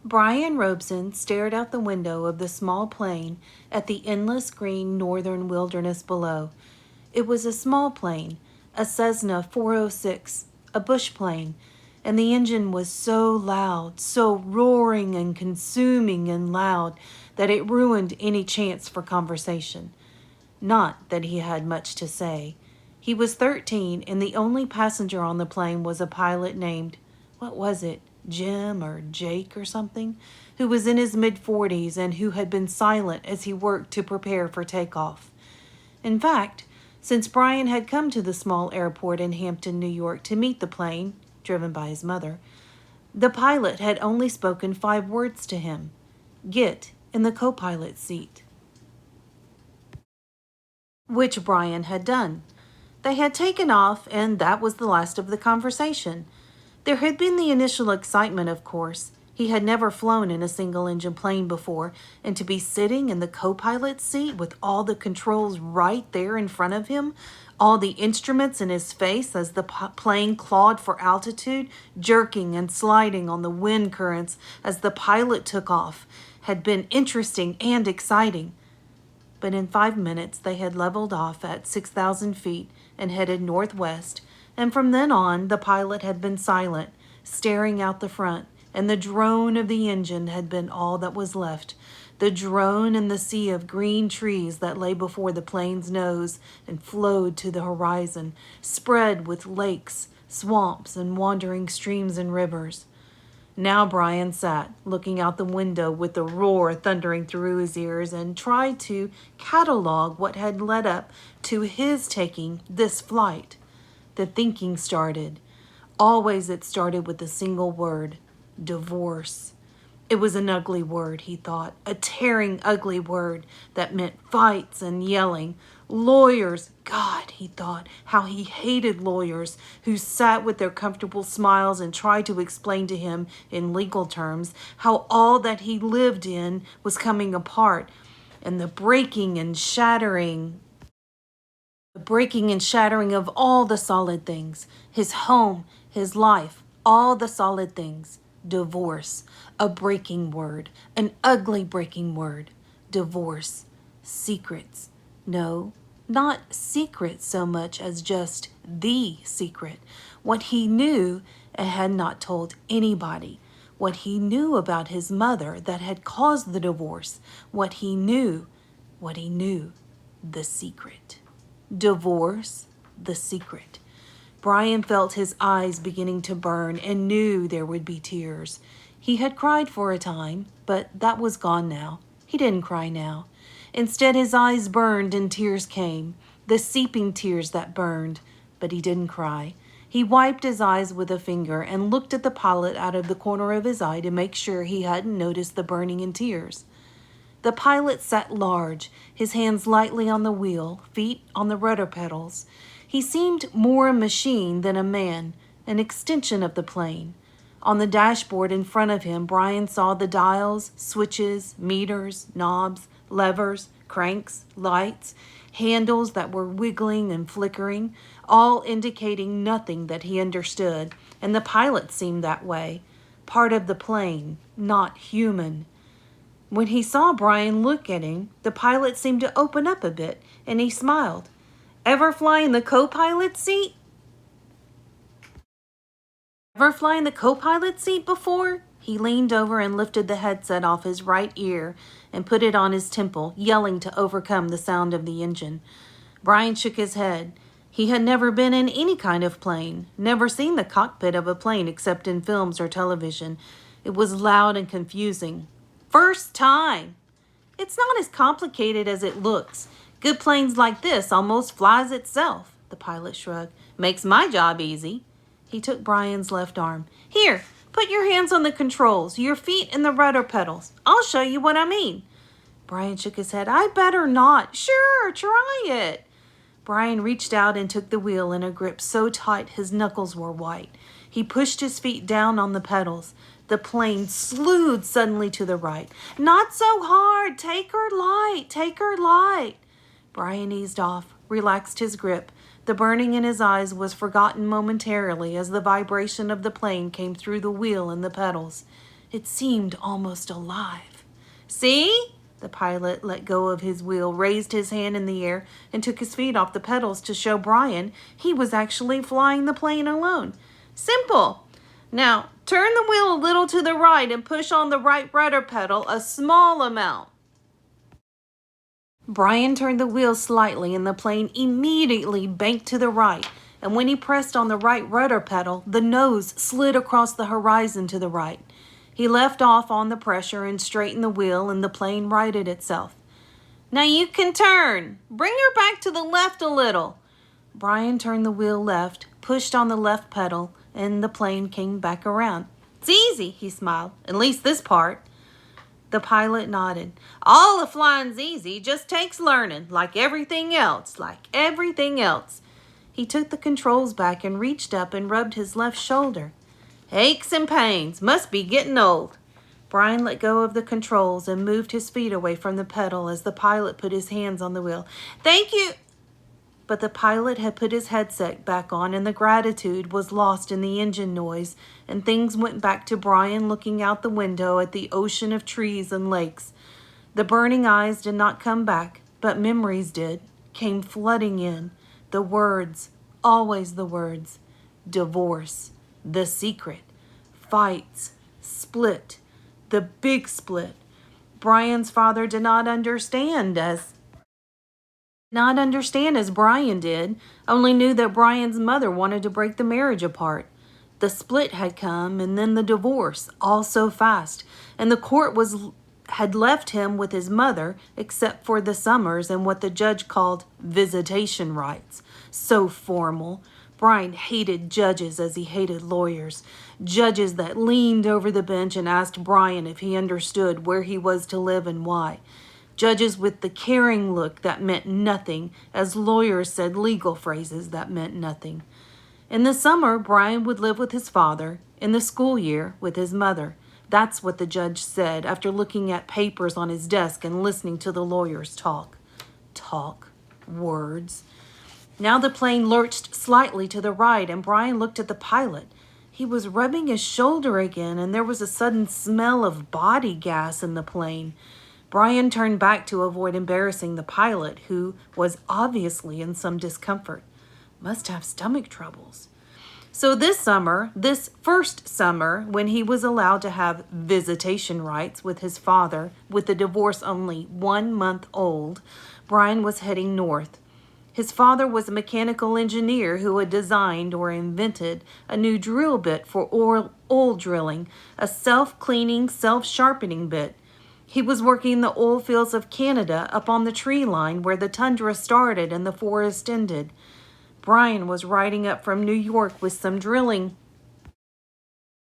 Brian Robeson stared out the window of the small plane at the endless green northern wilderness below. It was a small plane, a Cessna 406, a bush plane, and the engine was so loud, so roaring and consuming and loud, that it ruined any chance for conversation. Not that he had much to say. He was 13, and the only passenger on the plane was a pilot named, what was it, Jim or Jake or something, who was in his mid-40s and who had been silent as he worked to prepare for takeoff. In fact, since Brian had come to the small airport in Hampton, New York to meet the plane, driven by his mother, the pilot had only spoken 5 words to him. Get in the co-pilot seat. Which Brian had done. They had taken off, and that was the last of the conversation. There had been the initial excitement, of course. He had never flown in a single-engine plane before, and to be sitting in the co-pilot's seat with all the controls right there in front of him, all the instruments in his face as the plane clawed for altitude, jerking and sliding on the wind currents as the pilot took off, had been interesting and exciting. But in 5 minutes they had leveled off at 6,000 feet and headed northwest, and from then on the pilot had been silent, staring out the front, and the drone of the engine had been all that was left, the drone and the sea of green trees that lay before the plane's nose and flowed to the horizon, spread with lakes, swamps, and wandering streams and rivers. Now Brian sat, looking out the window with the roar thundering through his ears, and tried to catalog what had led up to his taking this flight. The thinking started. Always it started with a single word: divorce. It was an ugly word, he thought, a tearing, ugly word that meant fights and yelling. Lawyers, God, he thought, how he hated lawyers who sat with their comfortable smiles and tried to explain to him in legal terms how all that he lived in was coming apart, and the breaking and shattering of all the solid things, his home, his life, all the solid things. Divorce, a breaking word, an ugly breaking word. Divorce, secrets. No, not secrets so much as just the secret. What he knew and had not told anybody. What he knew about his mother that had caused the divorce. What he knew, the secret. Divorce, the secret. Brian felt his eyes beginning to burn and knew there would be tears. He had cried for a time, but that was gone now. He didn't cry now. Instead, his eyes burned and tears came, the seeping tears that burned, but he didn't cry. He wiped his eyes with a finger and looked at the pilot out of the corner of his eye to make sure he hadn't noticed the burning and tears. The pilot sat large, his hands lightly on the wheel, feet on the rudder pedals. He seemed more a machine than a man, an extension of the plane. On the dashboard in front of him, Brian saw the dials, switches, meters, knobs, levers, cranks, lights, handles that were wiggling and flickering, all indicating nothing that he understood, and the pilot seemed that way, part of the plane, not human. When he saw Brian look at him, the pilot seemed to open up a bit, and he smiled. Ever fly in the co-pilot seat? Ever fly in the co-pilot seat before? He leaned over and lifted the headset off his right ear and put it on his temple, yelling to overcome the sound of the engine. Brian shook his head. He had never been in any kind of plane, never seen the cockpit of a plane except in films or television. It was loud and confusing. First time! It's not as complicated as it looks. Good planes like this almost flies itself, the pilot shrugged. Makes my job easy. He took Brian's left arm. Here, put your hands on the controls, your feet in the rudder pedals. I'll show you what I mean. Brian shook his head. I better not. Sure, try it. Brian reached out and took the wheel in a grip so tight his knuckles were white. He pushed his feet down on the pedals. The plane slewed suddenly to the right. Not so hard. Take her light. Take her light. Brian eased off, relaxed his grip. The burning in his eyes was forgotten momentarily as the vibration of the plane came through the wheel and the pedals. It seemed almost alive. See? The pilot let go of his wheel, raised his hand in the air, and took his feet off the pedals to show Brian he was actually flying the plane alone. Simple. Now, turn the wheel a little to the right and push on the right rudder pedal a small amount. Brian turned the wheel slightly and the plane immediately banked to the right, and when he pressed on the right rudder pedal, the nose slid across the horizon to the right. He left off on the pressure and straightened the wheel, and the plane righted itself. Now you can turn. Bring her back to the left a little. Brian turned the wheel left, pushed on the left pedal, and the plane came back around. It's easy, he smiled. At least this part. The pilot nodded. All of flying's easy, just takes learning, like everything else, He took the controls back and reached up and rubbed his left shoulder. Aches and pains, must be getting old. Brian let go of the controls and moved his feet away from the pedal as the pilot put his hands on the wheel. Thank you. But the pilot had put his headset back on, and the gratitude was lost in the engine noise, and things went back to Brian looking out the window at the ocean of trees and lakes. The burning eyes did not come back, but memories did, came flooding in. The words, always the words. Divorce, the secret, fights, split, the big split. Brian's father did not understand as Brian did, only knew that Brian's mother wanted to break the marriage apart. The split had come, and then the divorce, all so fast, and the court had left him with his mother, except for the summers and what the judge called visitation rights. So formal. Brian hated judges as he hated lawyers. Judges that leaned over the bench and asked Brian if he understood where he was to live and why. Judges with the caring look that meant nothing, as lawyers said legal phrases that meant nothing. In the summer, Brian would live with his father. In the school year, with his mother. That's what the judge said after looking at papers on his desk and listening to the lawyers talk. Words. Now the plane lurched slightly to the right, and Brian looked at the pilot. He was rubbing his shoulder again, and there was a sudden smell of body gas in the plane. Brian turned back to avoid embarrassing the pilot, who was obviously in some discomfort. Must have stomach troubles. So this first summer, when he was allowed to have visitation rights with his father, with the divorce only 1 month old, Brian was heading north. His father was a mechanical engineer who had designed or invented a new drill bit for oil drilling, a self-cleaning, self-sharpening bit. He was working the oil fields of Canada up on the tree line where the tundra started and the forest ended. Brian was riding up from New York with some drilling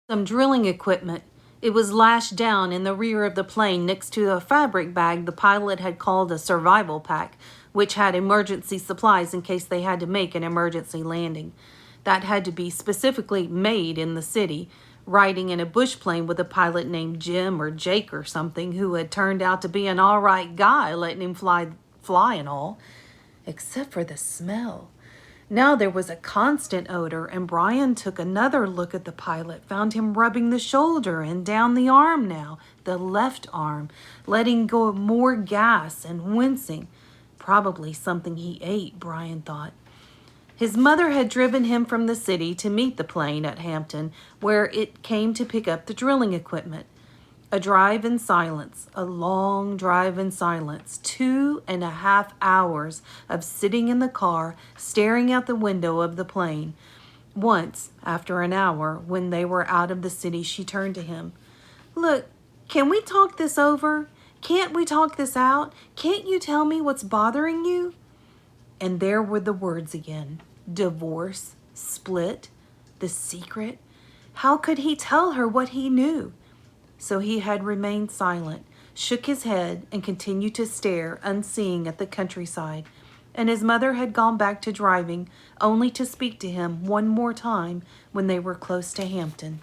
equipment. It was lashed down in the rear of the plane next to a fabric bag the pilot had called a survival pack, which had emergency supplies in case they had to make an emergency landing. That had to be specifically made in the city, riding in a bush plane with a pilot named Jim or Jake or something who had turned out to be an all right guy, letting him fly and all, except for the smell. Now there was a constant odor, and Brian took another look at the pilot, found him rubbing the shoulder and down the arm now, the left arm, letting go of more gas and wincing. Probably something he ate, Brian thought. His mother had driven him from the city to meet the plane at Hampton, where it came to pick up the drilling equipment. A drive in silence, a long drive in silence, 2.5 hours of sitting in the car, staring out the window of the plane. Once, after an hour, when they were out of the city, she turned to him. Look, can we talk this over? Can't we talk this out? Can't you tell me what's bothering you? And there were the words again. Divorce, split, the secret. How could he tell her what he knew? So he had remained silent, shook his head, and continued to stare, unseeing, at the countryside. And his mother had gone back to driving, only to speak to him one more time when they were close to Hampton.